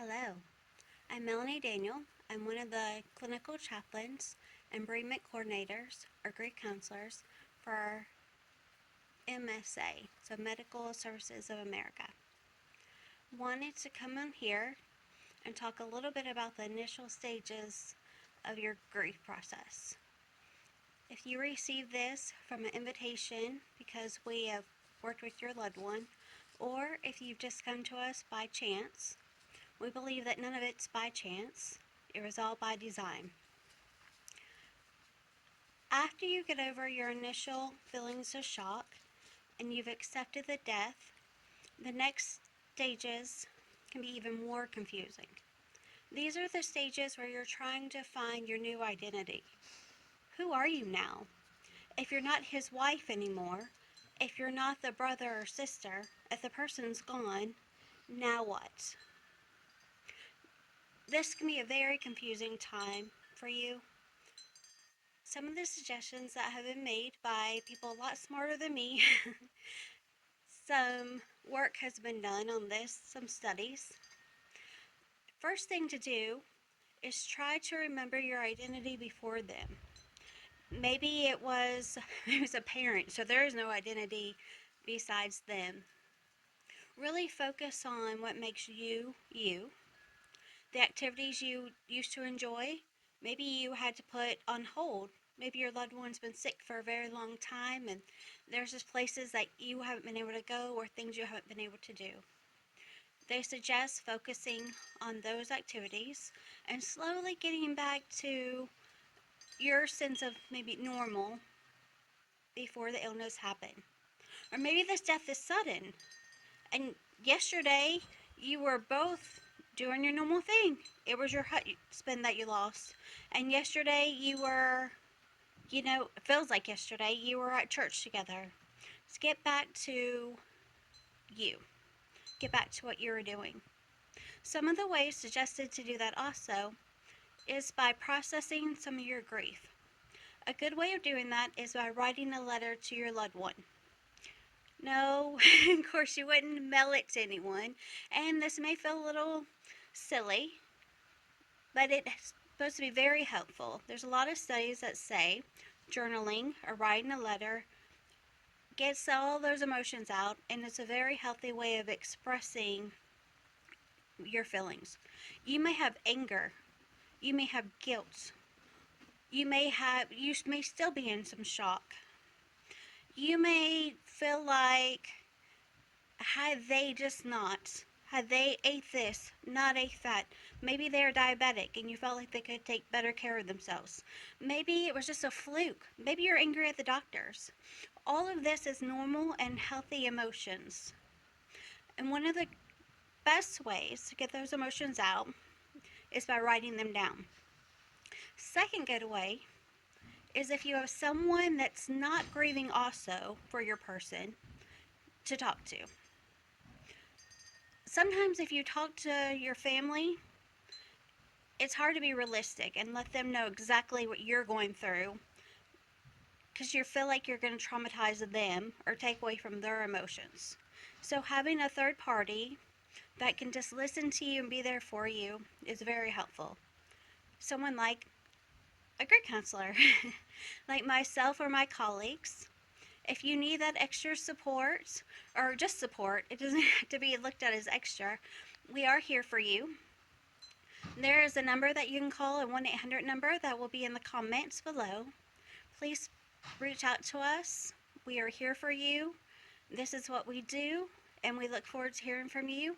Hello, I'm Melanie Daniel. I'm one of the clinical chaplains and bereavement coordinators or grief counselors for MSA, so Medical Services of America. Wanted to come in here and talk a little bit about the initial stages of your grief process. If you receive this from an invitation because we have worked with your loved one, or if you've just come to us by chance, we believe that none of it's by chance. It was all by design. After you get over your initial feelings of shock and you've accepted the death, the next stages can be even more confusing. These are the stages where you're trying to find your new identity. Who are you now? If you're not his wife anymore, if you're not the brother or sister, if the person's gone, now what? This can be a very confusing time for you. Some of the suggestions that have been made by people a lot smarter than me, some work has been done on this, some studies. First thing to do is try to remember your identity before them. Maybe it was a parent, so there is no identity besides them. Really focus on what makes you, you. The activities you used to enjoy, maybe you had to put on hold. Maybe your loved one's been sick for a very long time and there's just places that you haven't been able to go or things you haven't been able to do. They suggest focusing on those activities and slowly getting back to your sense of maybe normal before the illness happened. Or maybe this death is sudden and yesterday you were both doing your normal thing. It was your husband that you lost. And yesterday you were, it feels like yesterday you were at church together. Just get back to you. Get back to what you were doing. Some of the ways suggested to do that also is by processing some of your grief. A good way of doing that is by writing a letter to your loved one. No, of course you wouldn't mail it to anyone, and this may feel a little silly, but it's supposed to be very helpful. There's a lot of studies that say journaling or writing a letter gets all those emotions out, and it's a very healthy way of expressing your feelings. You may have anger, you may have guilt, you may still be in some shock. You may feel like had they ate this, not ate that. Maybe they're diabetic and you felt like they could take better care of themselves. Maybe it was just a fluke. Maybe you're angry at the doctors. All of this is normal and healthy emotions. And one of the best ways to get those emotions out is by writing them down. Second good way is if you have someone that's not grieving also for your person to talk to. Sometimes if you talk to your family, it's hard to be realistic and let them know exactly what you're going through because you feel like you're going to traumatize them or take away from their emotions. So having a third party that can just listen to you and be there for you is very helpful. Someone like a grief counselor, like myself or my colleagues. If you need that extra support or just support, it doesn't have to be looked at as extra. We are here for you. There is a number that you can call, a 1-800 number that will be in the comments below. Please reach out to us. We are here for you. This is what we do, and we look forward to hearing from you.